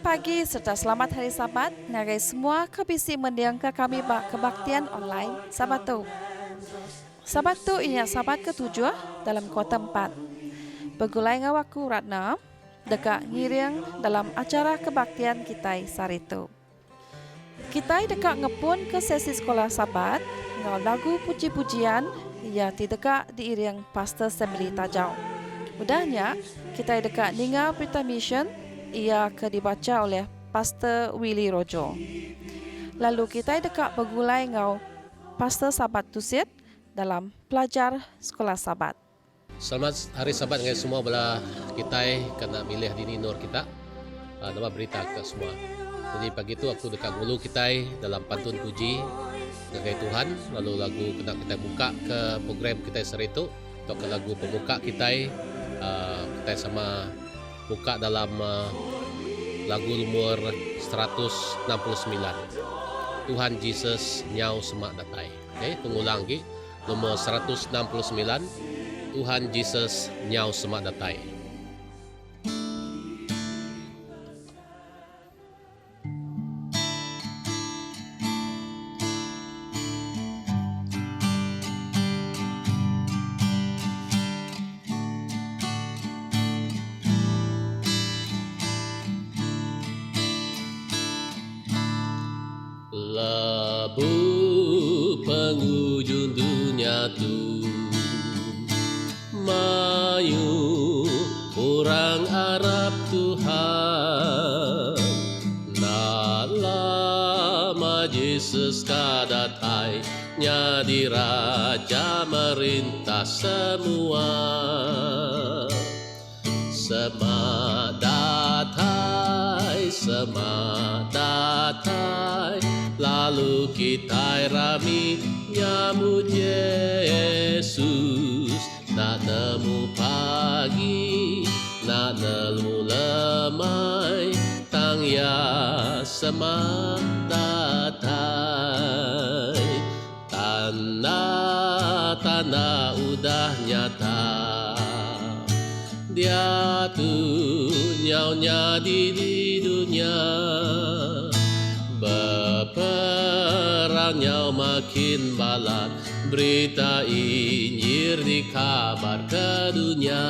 pagi serta selamat hari Sabat. Narai semua kebisi mendiang ke kami kebaktian online Sabat tu. Sabat tu ini Sabat ketujuh dalam kuartal 4. Begulai ngawaku Ratna dekat ngiring dalam acara kebaktian kita sari tu. Kita dekat ngepun ke sesi sekolah Sabat ngau lagu puji-pujian ia dekat diiring Pastor Semili Tajau. Mudahnya kita dekat ninga berita mission ia dibaca oleh Pastor Willy Rojo. Lalu kita dekat bergulai ngau Pastor Sabat Tusit dalam pelajar sekolah Sabat. Selamat hari Sabat dengan semua belah kita kena milih dini nur kita. Nama berita ke semua. Jadi pagi itu aku dekat gulu kita dalam pantun puji dengan Tuhan. Lalu lagu kena kita buka ke program kita seri itu. Untuk ke lagu pembuka kita sama buka dalam lagu nomor 169. Tuhan Yesus nyau semak datai. Okay, pengulang lagi. Nomor 169. Tuhan Yesus nyau semak datai. Labu penghujung dunia tu mayu orang Arab Tuhan nak lama Yesus kadatai nyadi raja merintah semua semak datai lalu kita rami nyambut Yesus nak nemu pagi nak nemu lemai tang ya semak datai tanda udah nyata dia tu nyaunya di dunia berperang nyau makin balat berita Injil dikabar ke dunia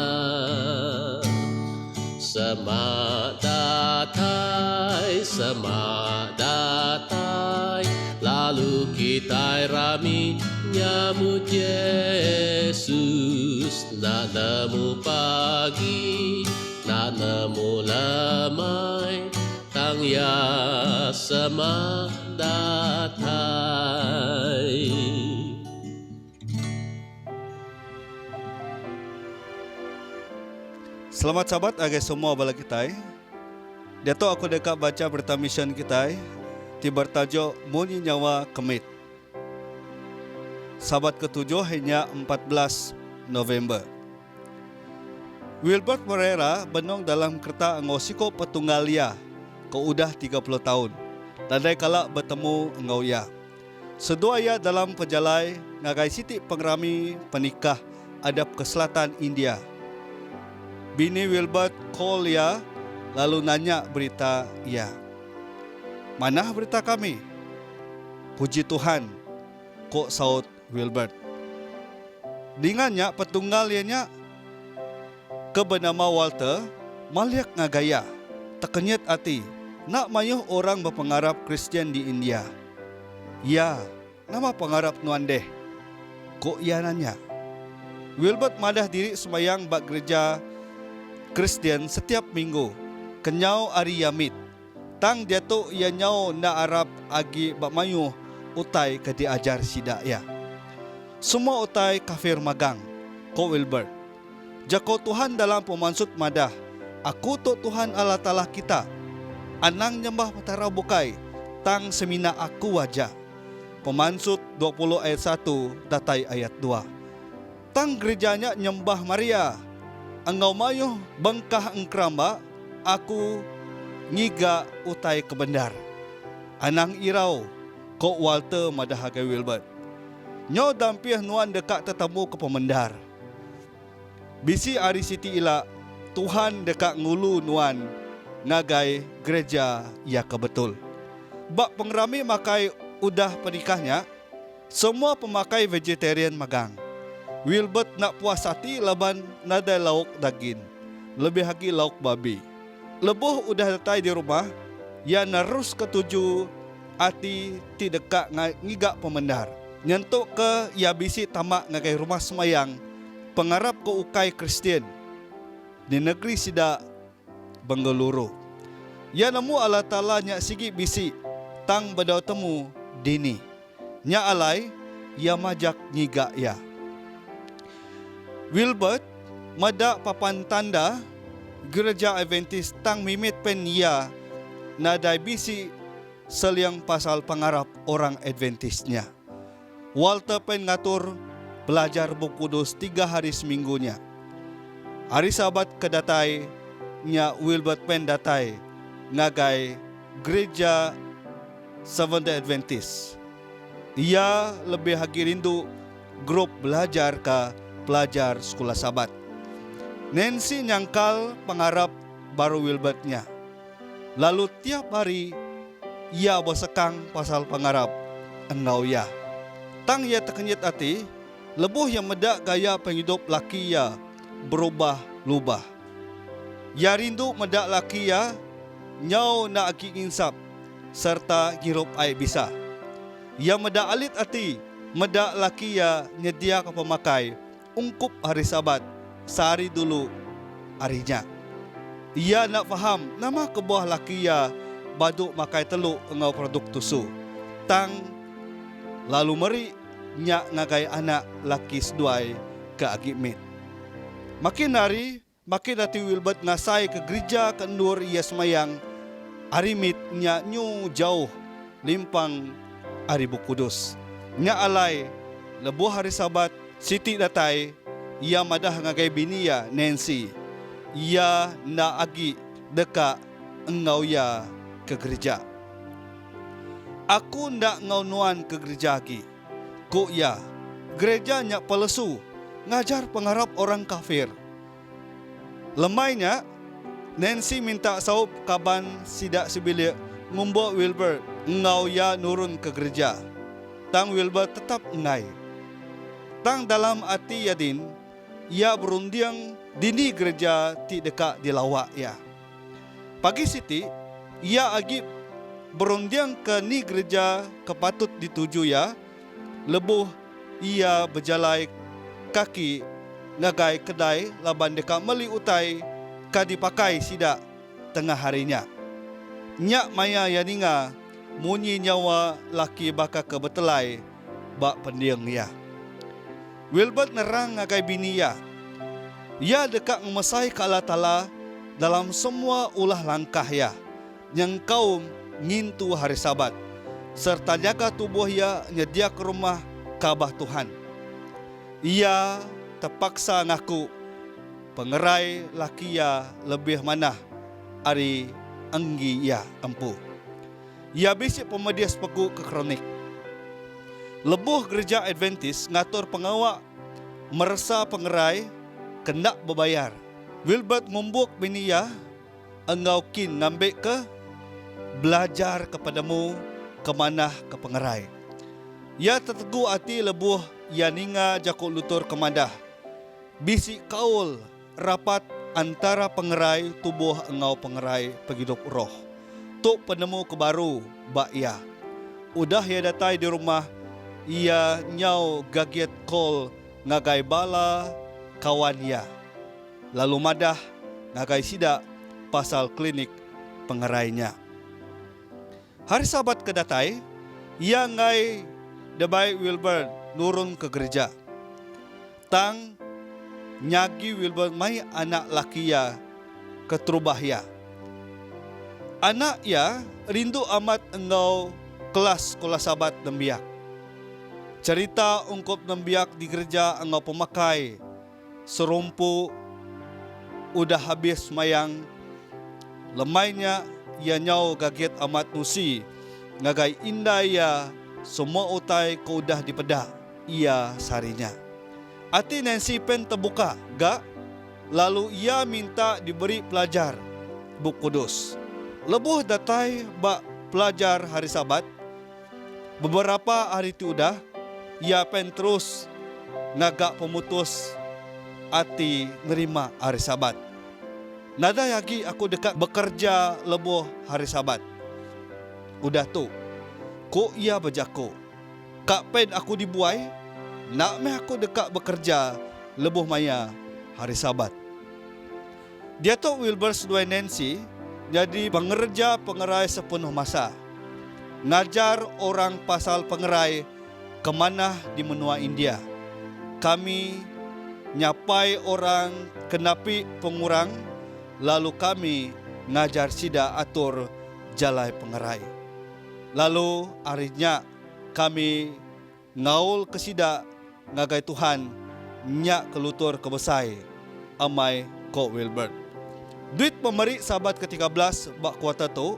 semak datai lalu kita rami nyambut Yesus nak nemu pagi nak nemu lemai tang ya semak datai. Selamat Sabat agak semua bala kita. Dia tu aku dekat baca berita mission kita di bertajuk Munyi Nyawa Kemit. Sabat ketujuh hanya 14 November. Wilbert Pereira benong dalam kereta ngosiko petunggalia ke udah 30 tahun. Tandai kala bertemu ngauya. Sedua ia dalam pejalai ngagai siti pengrami penikah adap ke selatan India. Bini Wilbert call ia lalu nanya berita ia. Mana berita kami? Puji Tuhan, kok saut Wilbert. Dingannya petunggalnya ke bernama Walter maliak ngagaya tekenyet ati nak mayuh orang berpengarap Kristian di India. Ya, nama pengarap nuan deh. Kok ia nanya? Wilbert madah diri semayang bak gereja Kristian setiap minggu. Kenyau ari yamit. Tang dia tu ia nyau na Arab agi bak mayuh utai ke diajar sidak ya. Semua utai kafir magang. Ko Wilbert. Jako Tuhan dalam pemansut madah. Aku tu Tuhan Allah Ta'ala kita. Anang nyembah petara bukai. Tang semina aku wajah. Pemansut 20 ayat 1 datai ayat 2. Tang gerejanya nyembah Maria. Engau mayuh bengkah engkramba. Aku ngiga utai kebendar. Anang irau. Ko Walter madah hagai Wilbert. Nyo dampiah nuan dekat tetamu ke pemendar. Bisi ari siti ila Tuhan dekat ngulu nuan ngagai gereja ya kebetul. Bak pengrami makai udah penikahnya, semua pemakai vegetarian magang. Wilbert nak puas hati laban nadai lauk daging, lebih lagi lauk babi. Lebuh udah datai di rumah, ya narus ketuju hati ti dekat ngigak pemendar. Nyentuk ke ya bisi tamak ngagai rumah semayang, pengarap ke ukai Kristian di negeri sida Bengaluru. Ya namu Allah Ta'ala nyak sigi bisi tang badau temu dini. Nyak alai ya majak ngigak ya. Wilbert madak papan tanda gereja Adventist tang mimit pen ya nadai bisi seliang pasal pengarap orang Adventistnya. Walter pen ngatur belajar buku kudus 3 hari seminggunya. Hari Sabat kedatai nya Wilbert pen datai ngagai gereja Seventh-day Adventist. Ia lebih lagi rindu grup belajar ke pelajar sekolah Sabat. Nancy nyangkal pengarap baru Wilbertnya. Lalu tiap hari ia bersekang pasal pengarap engau ya. Tang ia terkenyit hati, lebuh yang medak gaya penghidup laki ia berubah-lubah. Ya rindu medak laki ia nyau nak aki insap serta hirup air bisa. Ya medak alit hati medak laki ia nyedia ke pemakai ungkup hari Sabat sehari dulu harinya. Ia nak faham nama kebuah laki ia baduk makai teluk engau produk tusu. Tang lalu meri nyak ngagai anak laki seduai ke agimit. Makin hari makin hati Wilbert ngasai ke gereja ke endur ia semayang. Arimit nyak nyu jauh limpang hari Kudus. Nyak alai lebuh hari Sabat Siti datai ia madah ngagai bini ya Nancy. Ia nak agi deka engau ya ke gereja. Aku ndak ngau nuan ke gereja lagi. Ku ya gereja nyak palesu ngajar pengarap orang kafir. Lemainya Nancy minta saup kaban sidak sebilik ngumbo Wilbert engau ya nurun ke gereja. Tang Wilbert tetap engai. Tang dalam hati Yadin, ia berundiang dini gereja ti dekat di lawak ya. Pagi Siti, ia agi berundiang ke ni gereja kepatut dituju ya. Lebuh ia berjalai kaki ngagai kedai laban dekat meli utai ka dipakai sidak tengah harinya. Nyak maya yaninga munyi nyawa laki baka kebetelai bak pendiang ya. Wilbert nerang ngagai bini ya. Ia dekat ngemesai ke Allah Ta'ala dalam semua ulah langkah ya yang kau ngintu hari Sabat serta jaga tubuh ia nyedia ke rumah Kaabah Tuhan. Ia terpaksa ngaku pengerai laki ia lebih manah hari anggi ia empu. Ia bisik pemedias peku ke kronik. Lebuh gereja Adventist ngatur pengawak merasa pengerai kendak berbayar. Wilbert ngumbuk bini ia, engau kin ngambek ke belajar kepadamu kemanah ke pengerai. Ia tertegu hati lebuh ia ninga jakuk lutur kemadah. Bisik kaul rapat antara pengerai tubuh engau pengerai penghidup roh. Tuk penemu kebaru bak ia. Udah ia datai di rumah, ia nyau gagiat kol ngagai bala kawan ia. Lalu madah ngagai sidak pasal klinik pengerainya. Hari Sabat kedatai, ia ngai debai Wilbert nurun ke gereja. Tang nyagi Wilbert mai anak laki ia keterubah ia. Anak ia rindu amat engau kelas sekolah Sabat nembiak. Cerita ungkup nembiak di gereja engau pemakai serumpu udah habis mayang. Lemainya ia nyau gaget amat nusi ngagai indah ia semua utai kau udah dipedah ia sarinya. Hati Nancy pen terbuka gak? Lalu ia minta diberi pelajar Buk Kudus. Lebuh datai bak pelajar hari Sabat. Beberapa hari tu udah ia pen terus ngagak pemutus ati nerima hari Sabat. Nada lagi aku dekat bekerja lebuh hari Sabat. Udah tu, ko ia berjako. Kak pen aku dibuai, nak meh aku dekat bekerja lebuh maya hari Sabat. Dia tu Wilbur Dwayne Nancy jadi pengerja pengerai sepenuh masa. Ngajar orang pasal pengerai kemana di menua India. Kami nyapai orang kenapi pengurang, lalu kami ngajar sida atur jalai pengerai. Lalu harinya kami ngaul ke sida ngagai Tuhan nyak kelutur kebesai amai ko Wilbert. Duit pemeri Sabat ke-13 bak kuota tu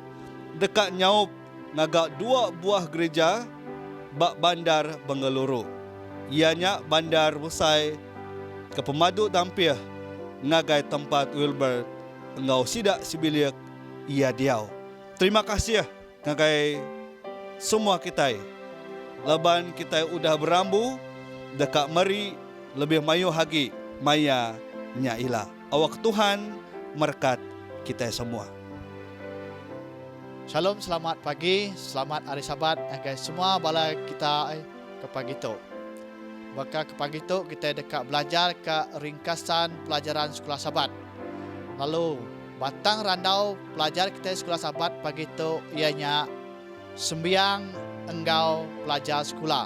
dekat nyaup ngagak 2 buah gereja bak bandar Bengaluru. Ianya bandar Busai ke Pemadu Dampir ngagai tempat Wilbert engau sidak sibiliak ia diau. Terima kasih ngagai semua kita. Leban kita udah berambu dekat meri lebih mayu hagi maya nyaila. Awak Tuhan merkat kita semua. Shalom, selamat pagi, selamat hari Sabat guys semua bala kita ke pagi tu. Maka ke pagi tu kita dekat belajar ke ringkasan pelajaran sekolah Sabat. Lalu batang randau pelajar kita sekolah Sabat pagi tu ianya sembiang engkau pelajar sekolah.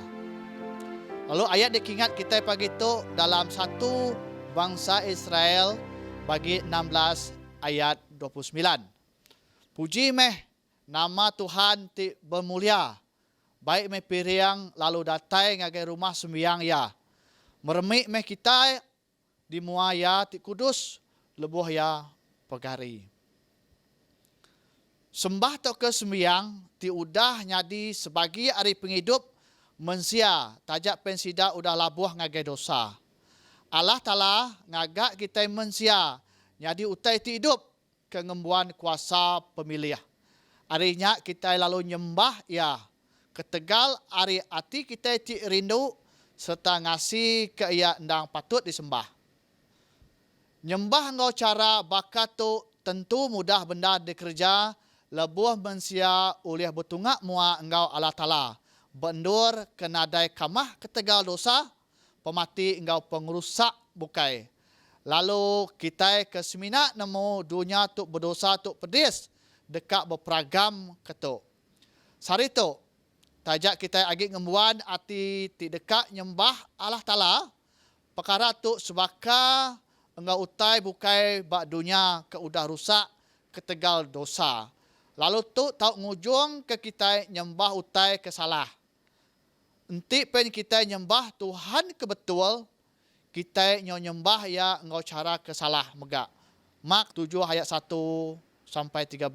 Lalu ayat dikingat kita pagi tu dalam 1 Bangsa Israel bagi 16 ayat 29. Puji meh nama Tuhan ti bermulia. Baik meh piriang lalu datai ngagai rumah sembiang ya. Meremik meh kita di mua ya ti kudus lebuh ya pegari. Sembah to ke sembiang ti udah nyadi sebagi hari penghidup mensia tajak pensida udah labuh ngagai dosa. Allah Ta'ala ngagak kita mensia nyadi utai ti hidup kengembuan kuasa pemilih. Harinya kita lalu nyembah ya. Ketegal hari hati kita ti rindu serta ngasih ke ia endang patut disembah. Nyembah engkau cara bakat tu tentu mudah benda dikerja lebuh mensia ulih betungak mua engkau Allah Ta'ala. Bendur kenadai kamah ketegal dosa pemati engkau pengerusak bukai. Lalu kita ke semina nemu dunia tu berdosa tu pedis dekat berperagam ketuk. Sari tu tajak kita agi ngembuan ati ti dekat nyembah Allah Ta'ala. Perkara tu sebaka engkau utai bukai bak dunia ke udah rusak ketegal dosa. Lalu tu tau ngujung ke kita nyembah utai kesalah. Enti pen kita nyembah Tuhan kebetul, kita nyembah ya engkau cara kesalah megak. Mak 7 ayat 1 sampai 13,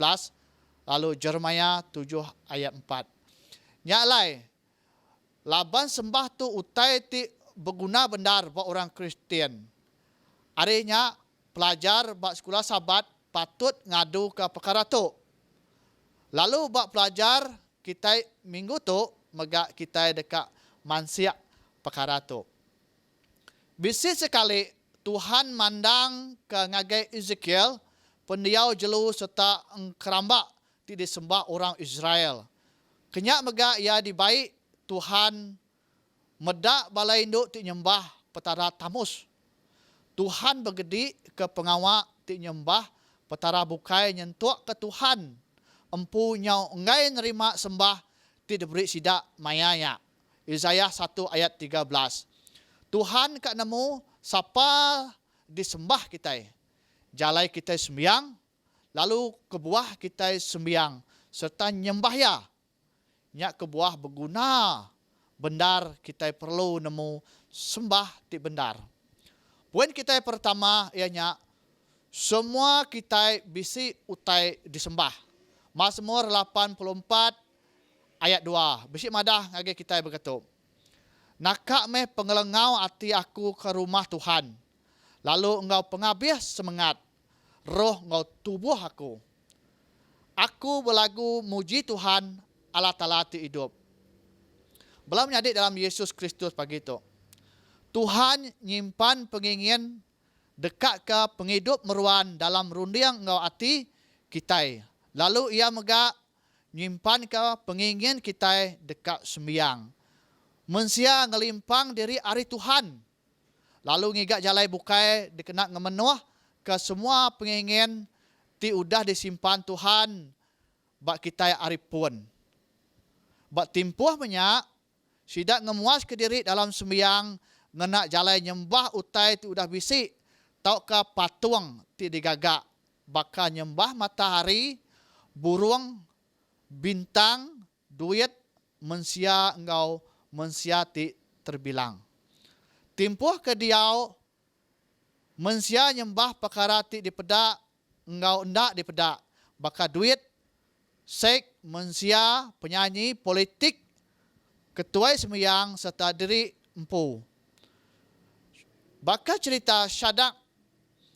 lalu Jeremia 7 ayat 4. Nyalai, laban sembah tu utai ti berguna benar buat orang Kristian. Artinya pelajar bak sekolah Sabat patut ngadu ke perkara tu. Lalu bak pelajar kita minggu tu megak kita dekat mansiak perkara tu. Bisi sekali Tuhan mandang ke ngagai Ezekiel pendiau jelu serta kerambak ti disembah orang Israel. Kenyak megak ia dibaik Tuhan medak balai induk ti nyembah petara tamus. Tuhan bergedi ke pengawak ti nyembah petara bukai nyentuak ke Tuhan. Empu nyau ngai nerima sembah ti diberi sidak mayanya. Isaiah 1 ayat 13. Tuhan kat nemu siapa disembah kita. Jalai kita sembiang, lalu kebuah kita sembiang serta nyembah ya. Nyak kebuah berguna. Bendar kita perlu nemu sembah ti bendar. Poin kita pertama ianya semua kita bisi utai disembah. Mazmur 84 ayat 2. Bisi madah ngage kita berkata. Nakak meh pengelengau hati aku ke rumah Tuhan. Lalu engkau penghabis semangat. Roh engkau tubuh aku. Aku berlagu muji Tuhan Allah Ta'ala ti hidup. Belum menyadik dalam Yesus Kristus pagi itu. Tuhan nyimpan pengingin dekat ke penghidup meruan dalam rundiang engkau hati kita. Lalu ia megak nyimpan ke pengingin kita dekat sembiang. Mensia ngelimpang diri hari Tuhan. Lalu ngigak jalai bukai dikenak ngemenuh ke semua pengingin ti udah disimpan Tuhan bak kita hari pun. Bak timpuh banyak, sidak ngemuas ke diri dalam sembiang, ngenak jalai nyembah utai ti udah bisik, tau ke patung ti digagak, bakal nyembah matahari, burung, bintang, duit, mensia engkau, mensia ti terbilang. Timpuh ke diau, mensia nyembah perkara ti dipedak, engkau endak dipedak. Bakal duit, sek, mensia, penyanyi, politik, ketua sembiang serta diri empu. Bakal cerita Syadak,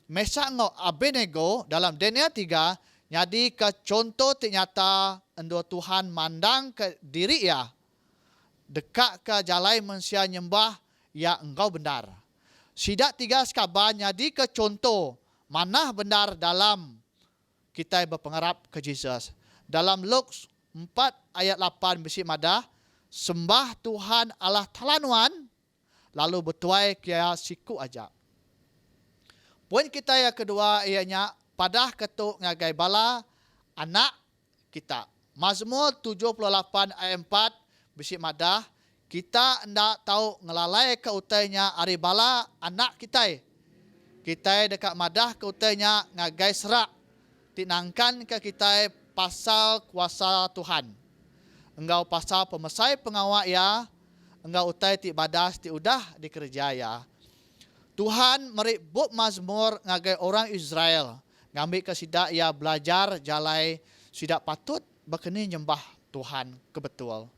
Mesak ngau Abednego dalam Daniel 3, jadi ke contoh ti nyata endo Tuhan mandang ke diri ya. Dekat ke jalai mensia nyembah ya engkau benar. Sidak 3 sekaban jadi ke contoh mana benar dalam kita berpengarap ke Yesus. Dalam Lukas 4 ayat 8 besi madah, sembah Tuhan Allah Talanuan, lalu betuai kia siku aja. Poin kita yang kedua ianya padah ketuk ngagai bala anak kita. Mazmur 78 ayat 4 besi madah, kita hendak tahu ngelalai ke utainya ari bala anak kita. Kita dekat madah ke utainya ngagai serak. Tinangkan ke kita pasal kuasa Tuhan. Engkau pasal pemesai pengawak ya. Engkau utai ti badas ti udah dikerja ya. Tuhan meribut mazmur ngagai orang Israel. Ngambil ke sidak ya belajar jalai sidak patut berkeni nyembah Tuhan kebetul.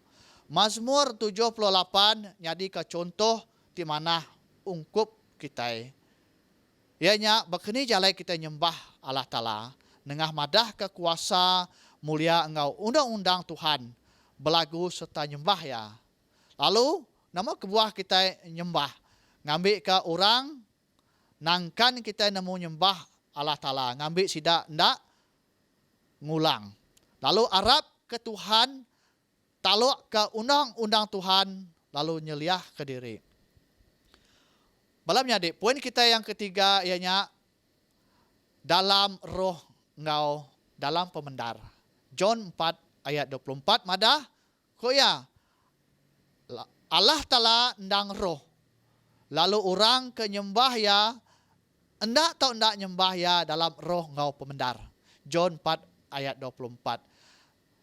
Mazmur 78 jadi ke contoh di mana ungkup kita. Ianya berkeni jalai kita nyembah Allah Ta'ala. Nengah madah ke kuasa mulia engkau undang-undang Tuhan. Belagu serta nyembah ya. Lalu nama kebuah kita nyembah. Ngambil ke orang. Nangkan kita nemu nyembah Allah Ta'ala. Ngambil sidak ndak ngulang. Lalu Arab ke Tuhan. Taluk ke undang-undang Tuhan. Lalu nyeliah ke diri. Malamnya adik, poin kita yang ketiga ianya dalam roh engkau dalam pemendar. John 4 ayat 24 madah kok ya Allah Ta'ala ndang roh. Lalu orang ke nyembah ya endak atau endak nyembah ya dalam roh engkau pemendar. John 4 ayat 24.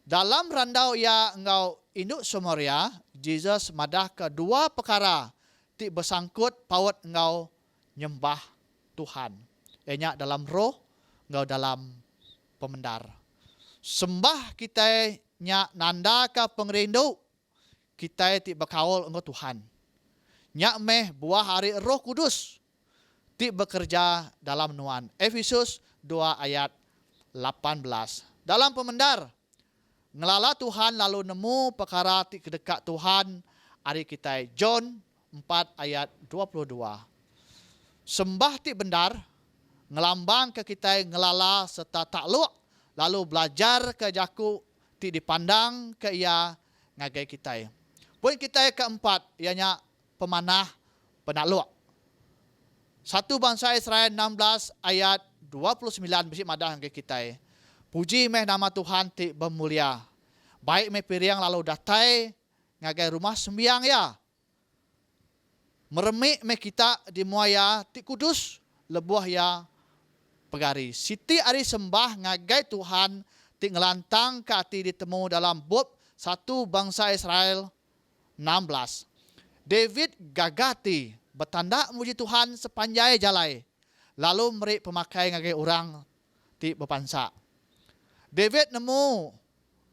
Dalam randau ya engkau induk Samaria, Jesus madah ke dua perkara ti bersangkut paut engkau nyembah Tuhan. Ianya dalam roh, engkau dalam pemendar. Sembah kita nya nanda ke pengerindu, kita ti berkaul engkau Tuhan. Nyak meh buah hari Roh Kudus ti bekerja dalam nuan. Efesus 2 ayat 18. Dalam pemendar, ngelala Tuhan lalu nemu perkara ti kedekat Tuhan hari kita. John 4 ayat 22. Sembah ti bendar, ngelambang ke kita ngelala serta takluk, lalu belajar ke jaku ti dipandang ke ia ngagai kita. Poin kita keempat, ianya pemanah penakluk. 1 Bangsa Israel 16 ayat 29 bisi madah ke kita. Puji meh nama Tuhan ti bermulia. Baik meh piriang lalu datai ngagai rumah sembiang ya. Meremik meh kita di muaya ti kudus lebuah ya pegari. Siti ari sembah ngagai Tuhan ti ngelantang ke hati ditemu dalam bab 1 Bangsa Israel 16. David gagati bertanda muji Tuhan sepanjang jalai. Lalu merik pemakai ngagai orang ti berpansa. David nemu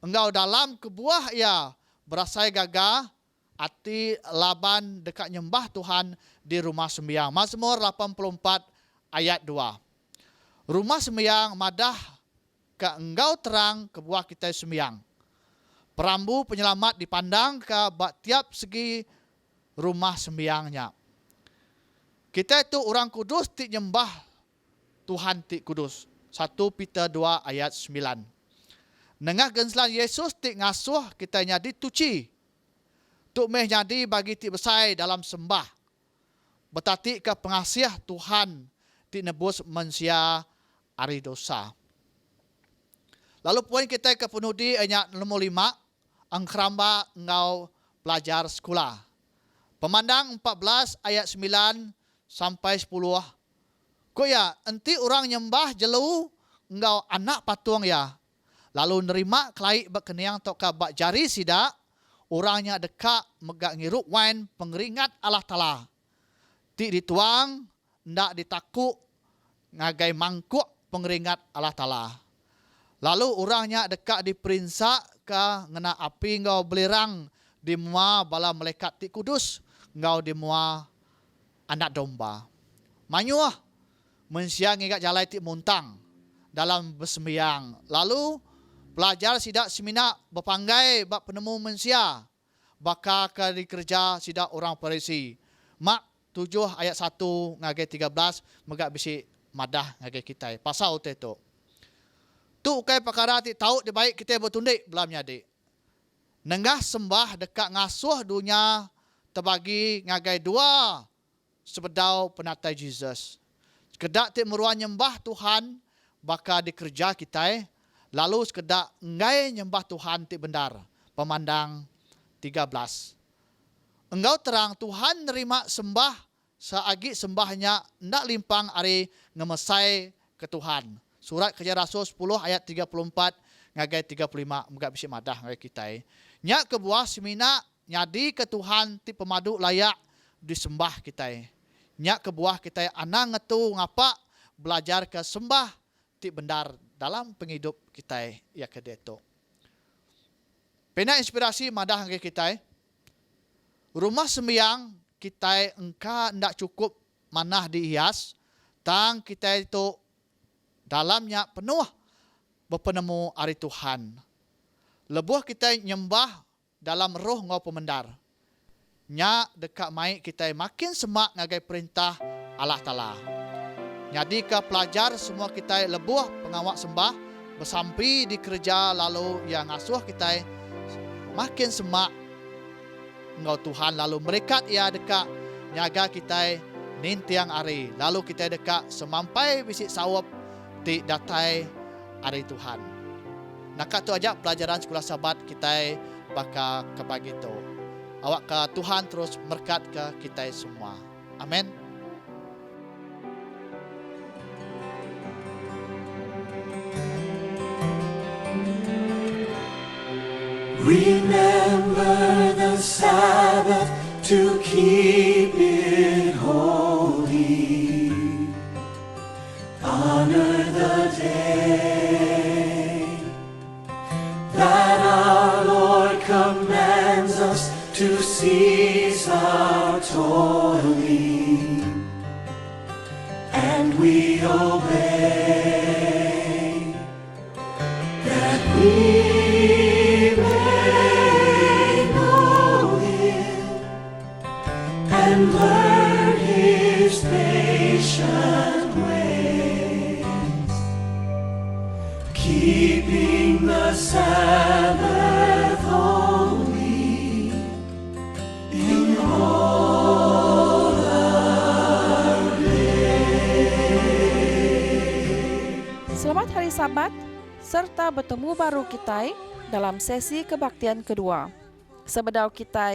engkau dalam kebuah ya berasai gagah ati laban dekat nyembah Tuhan di rumah sembiang. Mazmur 84 ayat 2. Rumah sembiang madah deka engkau terang ke buah kita sembiang. Perambu penyelamat dipandang ke tiap segi rumah sembiangnya. Kita itu orang kudus ti nyembah Tuhan ti kudus. 1 Peter 2 ayat 9. Nengah genselan Yesus ti ngasuh kita nyadi tuci. Tuk meh nyadi bagi ti besai dalam sembah. Betati ke pengasih Tuhan ti nebus manusia ari dosa. Lalu poin kita ke penudi ayat nombor 5. Angkramba engkau pelajar sekolah. Pemandang 14 ayat 9 sampai 10. Kok ya, enti orang nyembah jelu engkau anak patung ya. Lalu nerima kelai berkeniang toka bak jari sida, orangnya dekat megak ngiruk wine pengeringat Allah Ta'ala. Ti dituang, ndak ditakuk, ngagai mangkuk pengeringat Allah Ta'ala. Lalu orangnya dekat diperinsak ke ngena api engkau belerang di mua bala malaikat ti kudus, engkau di mua anak domba. Manyuah, mensia ngigat jalai ti muntang dalam bersembiang. Lalu pelajar sidak semina berpanggai bak penemu mensia. Baka ke dikerja sidak orang Farisi. Mak 7 ayat 1 ngagai 13 megak bisi madah ngagai kita. Pasal itu. Tu ukai perkara ti tahu di baik kita bertundik belam nyadi. Nenggah sembah dekat ngasuh dunia terbagi ngagai 2 sebedau penatai Jesus. Sekedak ti meruan nyembah Tuhan baka dikerja kita. Lalu sekedak ngai nyembah Tuhan ti benar. Pemandang 13. Engkau terang Tuhan nerima sembah seagi sembahnya ndak limpang ari ngemesai ke Tuhan. Surat Kerja Rasul 10 ayat 34 ngagai 35 megak bisi madah ngagai kita. Nya kebuah semina nyadi ke Tuhan ti pemadu layak disembah kita. Nya kebuah kita anang ngetu ngapa belajar ke sembah ti benar dalam penghidup kita ya kedeto. Pena inspirasi madah ngagai kita. Rumah sembiang kita engka ndak cukup manah dihias, tang kita itu dalamnya penuh berpenemu ari Tuhan. Lebuh kita nyembah dalam roh ngau pemendar. Nya dekat mai kita makin semak ngagai perintah Allah Ta'ala. Jadi ke pelajar semua kita lebuh pengawak sembah bersampi di kerja lalu yang ngasuh kita makin semak engkau Tuhan. Lalu mereka ia dekat nyaga kita nintiang ari. Lalu kita dekat semampai bisik sawap ti datai ari Tuhan. Nak tu aja pelajaran sekolah sahabat kita baka kebagi tu. Awak ke Tuhan terus berkat ke kita semua. Amin. Remember the Sabbath to keep it holy. Honor the day that our Lord commands us to cease our toiling, and we obey, that we and learn His patient ways, keeping the Sabbath holy in all our days. Selamat Hari Sabat serta bertemu baru kita dalam sesi kebaktian kedua. Sebedau kita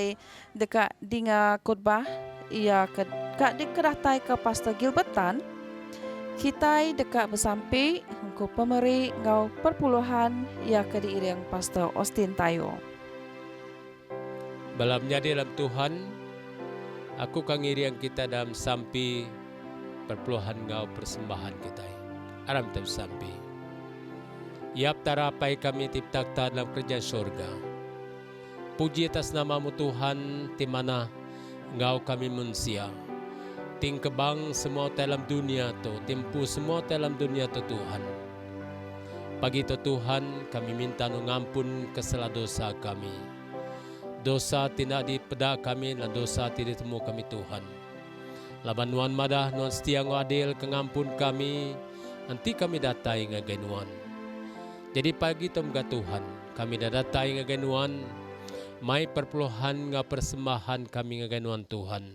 dekat dinga khotbah ia dekat dikeratai ke Pastor Gilbertan, kita dekat bersampai ke pemeri ngau perpuluhan ia ke diiring Pastor Austin Tayo. Balamnya dalam Tuhan, aku kang iriang kita dalam sampai perpuluhan ngau persembahan kita. Aram tem sampai. Iap tarapai kami tiptakta dalam kerjaan surga. Puji atas namamu Tuhan, di mana engkau kami manusia. Ting kebang semua dalam dunia tu, timpu semua dalam dunia tu Tuhan. Pagi itu Tuhan, kami minta ngampun kesalahan dosa kami. Dosa tidak dipeda kami dan dosa tidak temu kami Tuhan. Laban nuan madah nuan setia ngadil kengampun kami, nanti kami datai ngagai nuan. Jadi pagi itu mga Tuhan, kami dah datai ngagai nuan, mai perpuluhan persembahan kami ngagai nuan Tuhan.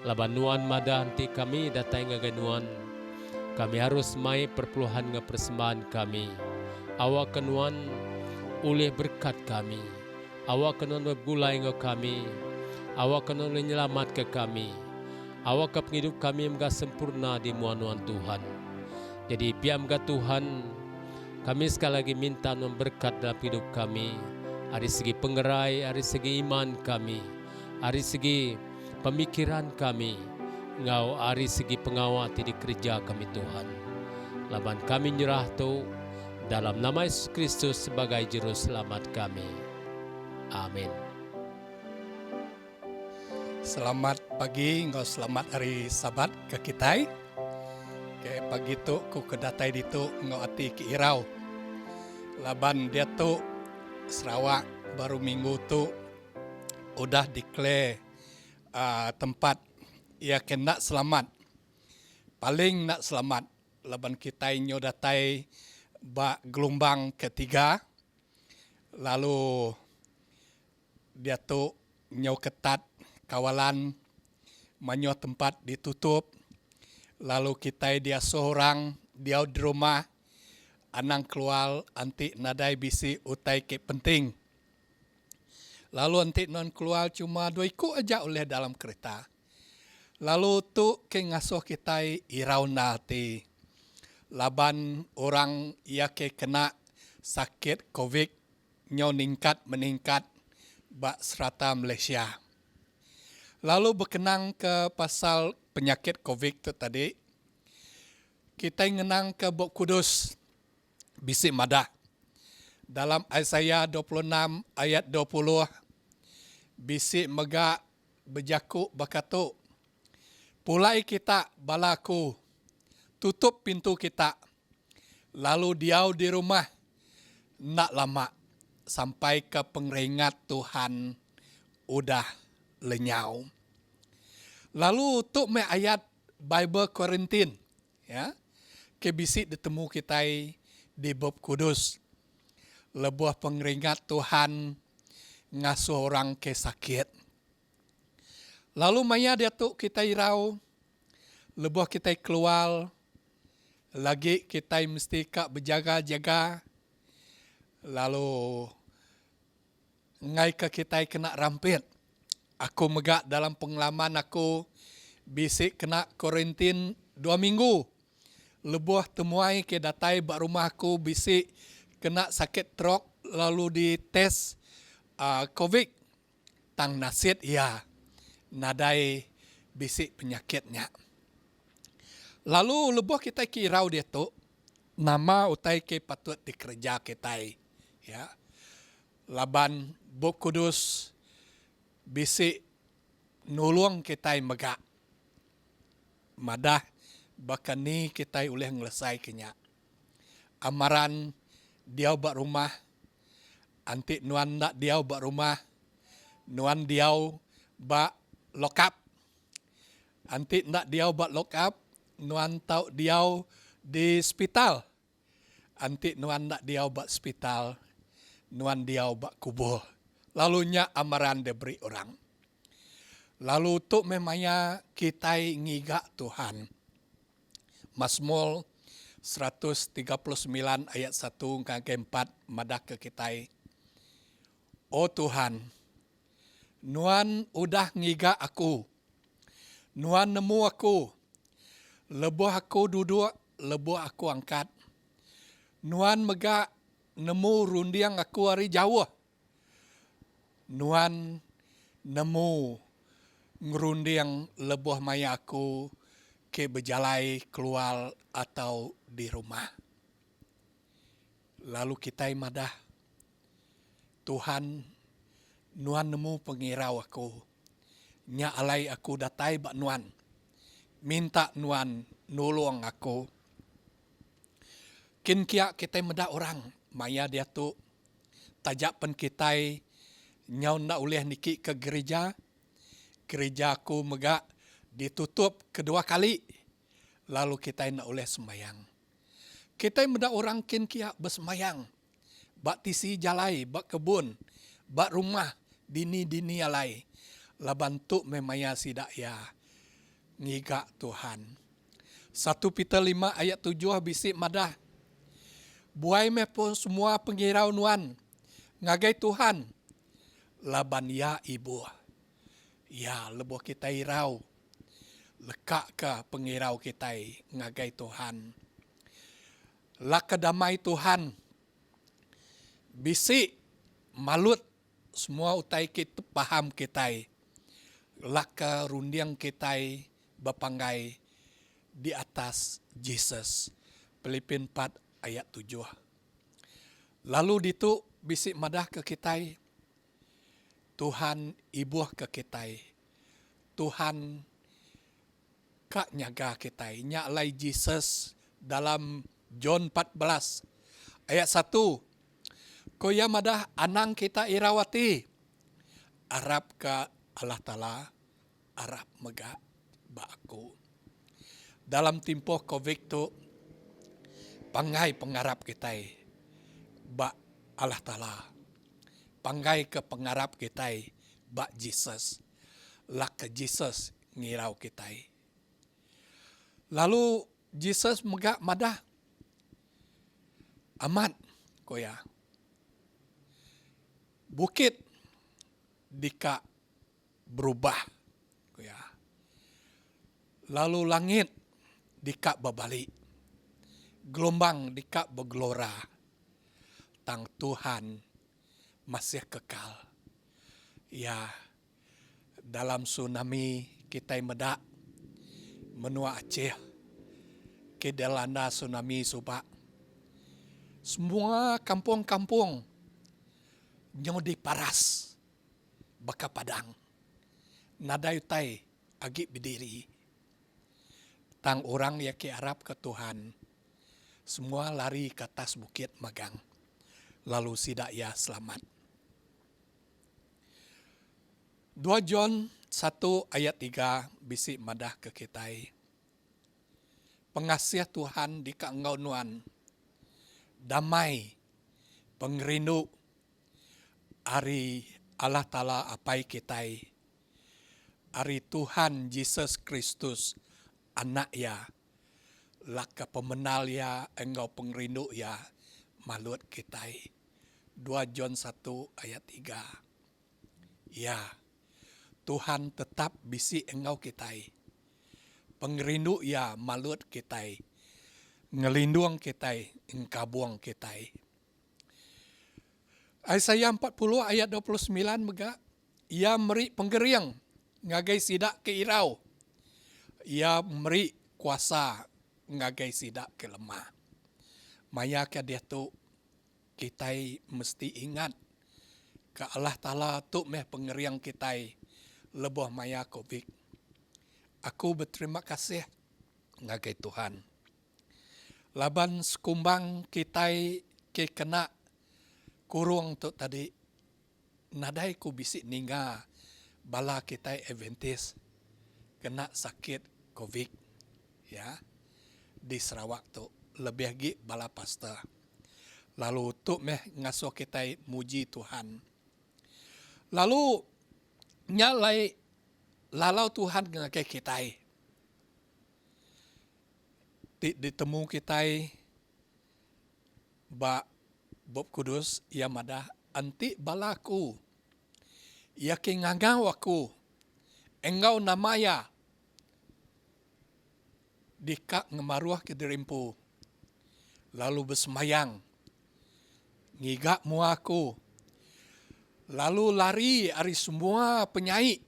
Laban nuan madah nanti kami datai ngagai nuan, kami harus mai perpuluhan persembahan kami. Awak kenuan oleh berkat kami. Awak kenuan bergulai dengan kami. Awak kenuan menyelamat ke kami. Awak ke penghidup kami mga sempurna di muanuan Tuhan. Jadi piam ga Tuhan, kami sekali lagi minta berkat dalam hidup kami. Dari segi penggerai, dari segi iman kami, dari segi pemikiran kami. Ngau ari segi pengawati di kerja kami Tuhan. Laban kami nyerah tu dalam nama Yesus Kristus sebagai juru selamat kami. Amin. Selamat pagi, ngau selamat hari Sabat ke kita. Ke pagi tu ku kedatai ditu ngau ati ke irau. Laban dia tu Sarawak baru minggu tu udah declare tempat ia kena selamat. Paling nak selamat. Laban kita inyo datai gelombang ketiga. Lalu dia tu nyo ketat kawalan manyo tempat ditutup. Lalu kita dia seorang dia di rumah anang keluar anti nadai bisi utai ke penting. Lalu anti non keluar cuma 2 ikut aja oleh dalam kereta. Lalu tu ke ngasuh kita irau nati. Laban orang ia ke kena sakit COVID nyo meningkat bak serata Malaysia. Lalu berkenang ke pasal penyakit COVID tu tadi, kita ngenang ke Bok Kudus bisik madah. Dalam Isaiah 26 ayat 20 bisik megak berjakuk bakatuk. Pulai kita balaku, tutup pintu kita, lalu diau di rumah, nak lama, sampai ke pengeringat Tuhan udah lenyau. Lalu untuk me ayat Bible Korintin, ya, ke bisik ditemu kita di Bab Kudus, lebuah pengeringat Tuhan ngasuh orang ke sakit. Lalu maya dia tu kita irau, lebuh kita keluar, lagi kita mesti kak berjaga-jaga. Lalu ngai ke kita kena rampit. Aku megak dalam pengalaman aku bisik kena Korintin 2 minggu. Lebuh temuai ke datai bak rumah aku bisik kena sakit trok lalu dites COVID. Tang nasit ya. Nadai bisik penyakitnya. Lalu lebuh kita kirau dia tu nama utai ke patut dikerja kita, ya. Laban Bok Kudus bisik nulung kita megak. Madah bahkan ni kita boleh ngelesai kenya. Amaran dia bak rumah, anti nuan nak dia bak rumah, nuan dia bak lock up. Anti nak dia buat lock up, nuan tau dia di hospital. Anti nuan nak dia buat hospital, nuan dia buat kubur. Lalunya amaran diberi orang. Lalu tu memangnya kita ngigak Tuhan. Mazmur 139 ayat 1 hingga 4 madah ke kita. Oh Tuhan, Nuan udah ngiga aku. Nuan nemu aku. Lebuh aku duduk, lebuh aku angkat. Nuan megak nemu rundiang aku hari jauh. Nuan nemu ngerundiang lebuh maya aku ke berjalai keluar atau di rumah. Lalu kita madah, Tuhan, nuan nemu pengirau aku. Nya alai aku datai bak nuan. Minta nuan nolong aku. Kin kia kita meda orang maya dia tu tajak pen kita nyau na uleh niki ke gereja. Gereja aku mega ditutup kedua kali. Lalu kita nak uleh sembayang. Kita meda orang kin kia bersembayang. Bak tisi jalai, bak kebun, bak rumah, dini-dini alai. Laban tu memaya sidak ya ngiga Tuhan. 1 Peter 5 ayat 7 bisik madah. Buai me pun semua pengirau nuan. Ngagai Tuhan. Laban ya ibu. Ya lebuh kita irau. Lekak ke pengirau kita ngagai Tuhan. Lak kedamai Tuhan. Bisik malut semua utai kita paham kita. Lak rundiang kita berpanggai di atas Jesus. Filipin 4 ayat 7. Lalu ditu bisik madah ke kita. Tuhan ibuh ke kita. Tuhan kak nyaga kita. Nyaklai Jesus dalam John 14 ayat 1. Koya madah anang kita irawati. Arab ke Allah Ta'ala. Arab mega ba aku. Dalam tempoh COVID tu. Pangai pengarap kita. Ba Allah Ta'ala. Pangai ke pengarap kita. Ba Jesus. Lak ke Jesus ngirau kita. Lalu Jesus mega madah. Amat koya. Bukit dika berubah. Ya. Lalu langit dika berbalik. Gelombang dika bergelora. Tang Tuhan masih kekal. Ya, dalam tsunami kita medak menua Aceh. Ke delanda tsunami subak. Semua kampung-kampung nyodi paras baka padang nadai utai agi berdiri tang orang ya ke Arab ke Tuhan semua lari ke atas bukit magang lalu sidak ya selamat. 2 John 1 ayat 3 bisik madah ke kita. Pengasih Tuhan di kaengau nuan damai pengerindu Ari Allah Ta'ala apai kita. Ari Tuhan Yesus Kristus anak ya. Laka pemenal ya. Engkau pengrindu ya. Malut kita. 2 John 1 ayat 3. Ya. Tuhan tetap bisi engkau kita. Pengrindu ya malut kita. Ngelinduang kita. Engkabuang kita. Isaiah 40 ayat 29 mega. Ia meri penggeriang. Ngagai sidak ke irau. Ia meri kuasa. Ngagai sidak ke lemah. Maya ke dia tu. Kita mesti ingat. Ke Allah Ta'ala tu meh penggeriang kita. Lebuh maya COVID. Aku berterima kasih. Ngagai Tuhan. Laban sekumbang kita ke kena kurung tu tadi nadai ku bisik ningga bala kita Adventist kena sakit COVID ya di Sarawak tu lebih lagi bala pastor lalu tu meh ngasuh kita muji Tuhan lalu nyalai lalau Tuhan ngakai kita ditemu kita ba Bob Kudus, ia madah anti balaku. Ia kengangau aku. Engkau namaya. Dikak ngemaruah ke derimpu. Lalu bersemayang. Ngigak mu aku. Lalu lari ari semua penyaik.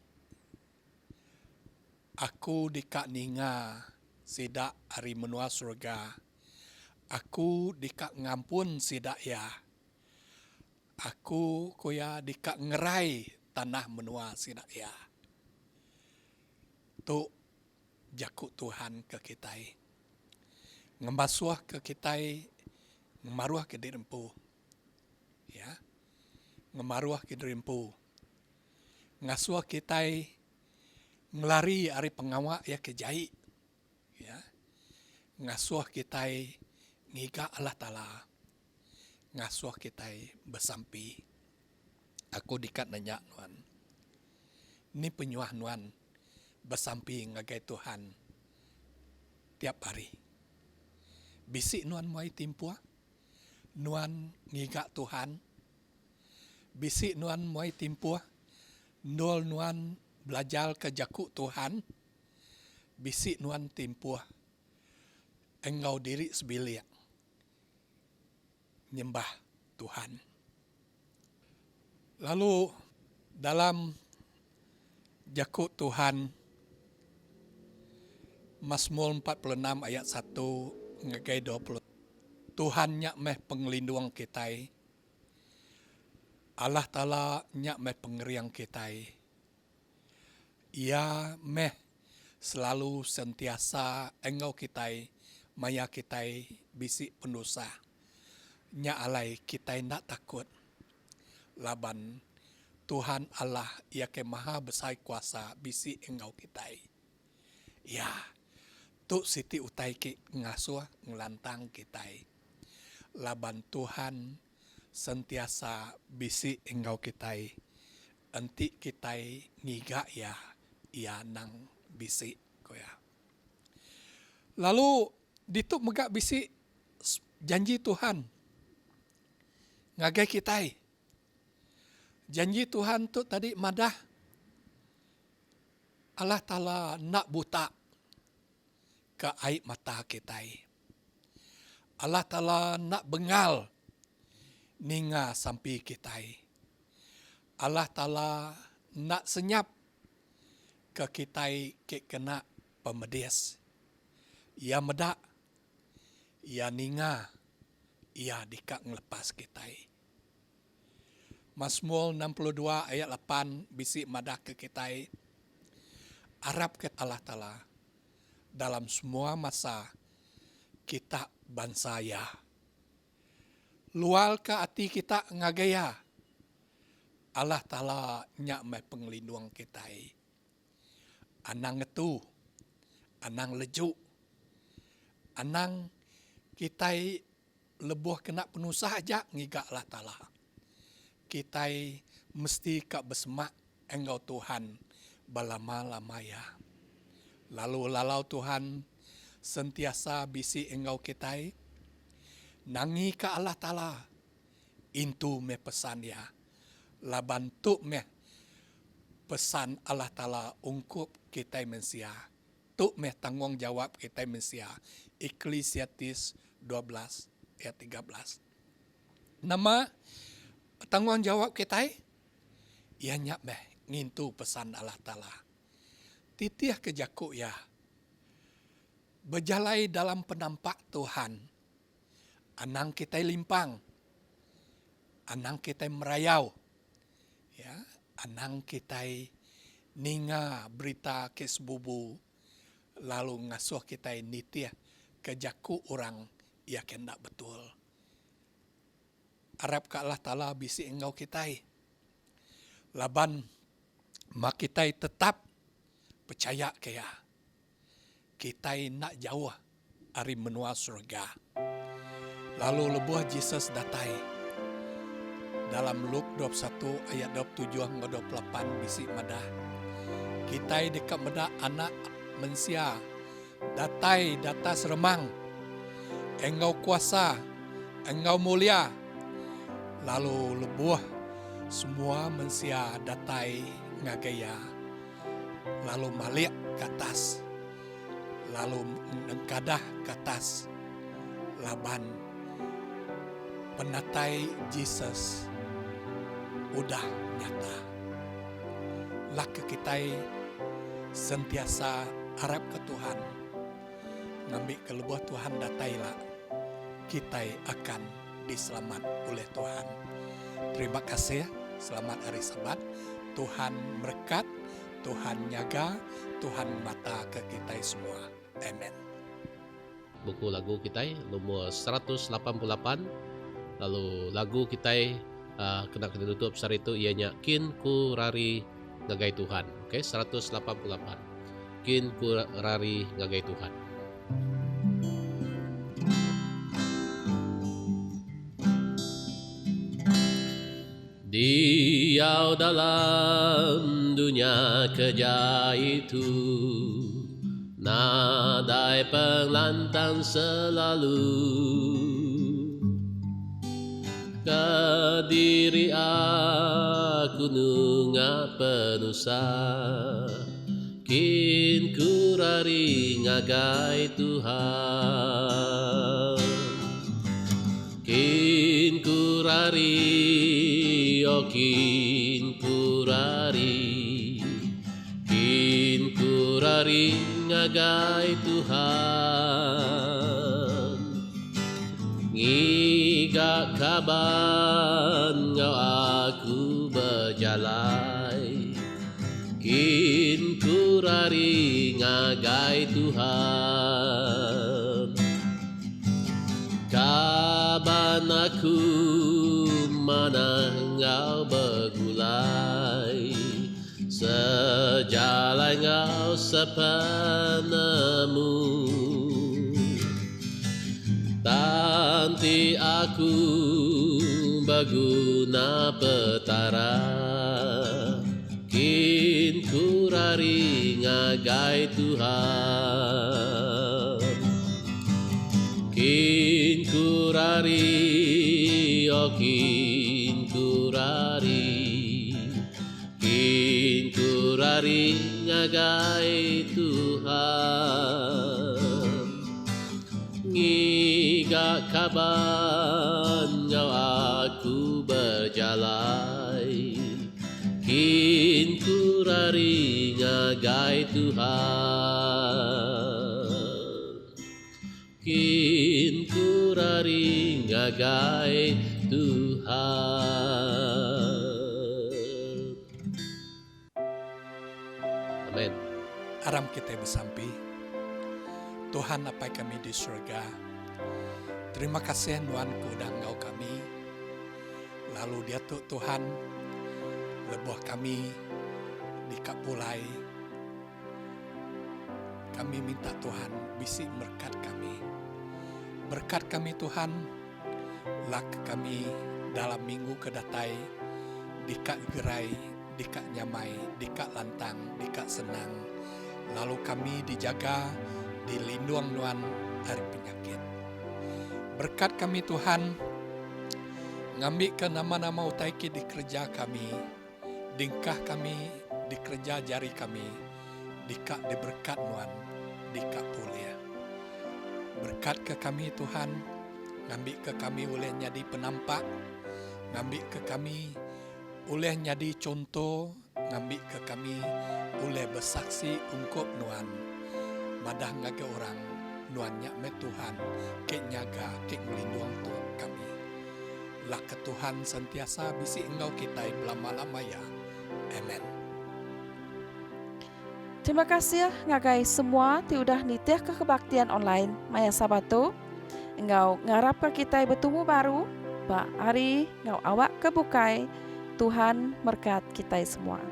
Aku dikak ninga. Sidak ari menua surga. Aku dikak ngampun sidak ya. Aku koya dikak ngerai tanah menua sidak ya. Tu jakuk Tuhan ke kita. Ngembasuh ke kita ngemaruah ke dirempu. Ya. Ngemaruah ke dirempu. Ngasuah kita ngelari ari pengawak ya kejai. Ya. Ngasuh kita ngiga Allah Ta'ala. Ngasuh kita bersampi. Aku dikat nanya nuan. Ini penyuah nuan bersampi ngagai Tuhan tiap hari. Bisik nuan muai timpua. Nuan ngiga Tuhan. Bisik nuan muai timpua. Nol nuan belajar ke jaku Tuhan. Bisik nuan timpua. Engkau diri sebilik. Nyembah Tuhan. Lalu dalam jakut Tuhan, Mazmur 46 ayat 1 ngagai 20. Tuhan nyak meh pengelindung kita. Allah Ta'ala nyak meh pengeriang kita. Ia meh selalu sentiasa engkau kita, maya kita bisik pendosa. Nyak alai kita nak takut. Laban Tuhan Allah ia ke maha besar kuasa bisi engkau kita. Ya, tu siti utai ki ngasuh ngelantang kita. Laban Tuhan sentiasa bisi engkau kita. Enti kita ngiga ya, ia nang bisi koya. Lalu dituk megak bisi janji Tuhan. Ngagai kita. Janji Tuhan tu tadi madah. Allah Ta'ala nak buta ke air mata kita. Allah Ta'ala nak bengal ninga sampai kita. Allah Ta'ala nak senyap ke kita ke kena pemedis. Ia medak, ia ninga, ia dikak ngelepas kita. Mazmur 62 ayat 8 bisi madah ke kita. Harap ke Allah Ta'ala dalam semua masa kita bangsa ya. Lual ke hati kita ngagaya. Allah Ta'ala nyak mai pengelindung kita. Anang itu, anang lejuk, anang kita lebuh kena penusah aja ngiga Allah Ta'ala. Kita mesti kak bersemak engkau Tuhan balama-lama ya. Lalu lalau Tuhan sentiasa bisi engkau kita. Nangi ke Allah Ta'ala. Intu me pesan ya. Laban tu me pesan Allah Ta'ala ungkup kita mensia. Tu me tanggung jawab kita mensia. Ecclesiastes 12 ayat 13. Nama tanggung jawab kita, ia nyak meh ngintu pesan Allah Ta'ala. Titiah ke jaku ya. Berjalai dalam penampak Tuhan. Anang kita limpang. Anang kita merayau. Ya, anang kita ninga berita kesbubu. Lalu ngasuh kita nitiah ke jaku orang ia kendak betul. Harap ke Allah Ta'ala bisi engkau kita. Laban mak kita tetap percaya kaya. Kita nak jauh dari menua surga. Lalu lebuh Yesus datai. Dalam Luke 21 ayat 27 hingga 28 bisi madah. Kita dekat madah anak mensia. Datai data seremang. Engkau kuasa. Engkau mulia. Lalu lebuh semua mensia datai ngagaya. Lalu malik ke atas. Lalu nengkadah ke atas. Laban penatai Yesus udah nyata. Laka kita sentiasa harap ke Tuhan. Ngambil ke lebuh Tuhan datailah. Kita akan diselamat oleh Tuhan. Terima kasih. Selamat hari Sabat. Tuhan berkat, Tuhan nyaga, Tuhan mata ke kita semua. Amin. buku lagu kita nomor 188. Lalu lagu kita kena ditutup sehari itu ianya Kin ku rari ngagai Tuhan. Oke, 188. Kin ku rari ngagai Tuhan. Diau dalam dunia kerja itu, nadai penglantang selalu. Kadiri aku nunga penusa, kin ku rari ngagai Tuhan. Kin ku rari, oh kin ku rari, kin ku rari ngagai Tuhan. Ngigak kaban ngau aku berjalai, kin ku rari ngagai Tuhan. Kaban aku mana ngau bergulai, sejalan ngau sepenamu. Tanti aku berguna petara, kin ku rari ngagai Tuhan. Kin ku rari, oh kin ku rari, kin ku rari ngagai Tuhan. Ngigak kaban ngau aku berjalai, kin ku rari ngagai Tuhan. Kin ku rari ngagai Tuhan. Amin. Aram kita bersampi. Tuhan apa kami di surga. Terima kasih Tuhanku dan Engkau kami. Lalu dia Tuhan lebuh kami di kapulai. Kami minta Tuhan bisi berkat kami. Berkat kami Tuhan, lak kami dalam minggu kedatai, dikak gerai, dikak nyamai, dikak lantang, dikak senang. Lalu kami dijaga, dilindung Tuhan dari penyakit. Berkat kami Tuhan, ngambil ke nama-nama utaiki di kerja kami, dingkah kami di kerja jari kami, dikak diberkat Tuhan, dikak pulia. Berkat ke kami Tuhan, ngambil ke kami oleh nyadi penampak, ngambil ke kami oleh nyadi contoh, ngambil ke kami oleh bersaksi ungkap Tuhan. Madah ngaga orang, Tuhan nyakme Tuhan, kek nyaga, kek melindung Tuhan kami. Lah ke Tuhan sentiasa bisi engkau kita belama-lama ya. Amen. Terima kasih ngagai semua ti udah nitih ke kebaktian online Maya Sabato. Engkau ngarap ke kita bertemu baru, Pak Ari ngau awak kebukai. Tuhan berkat kita semua.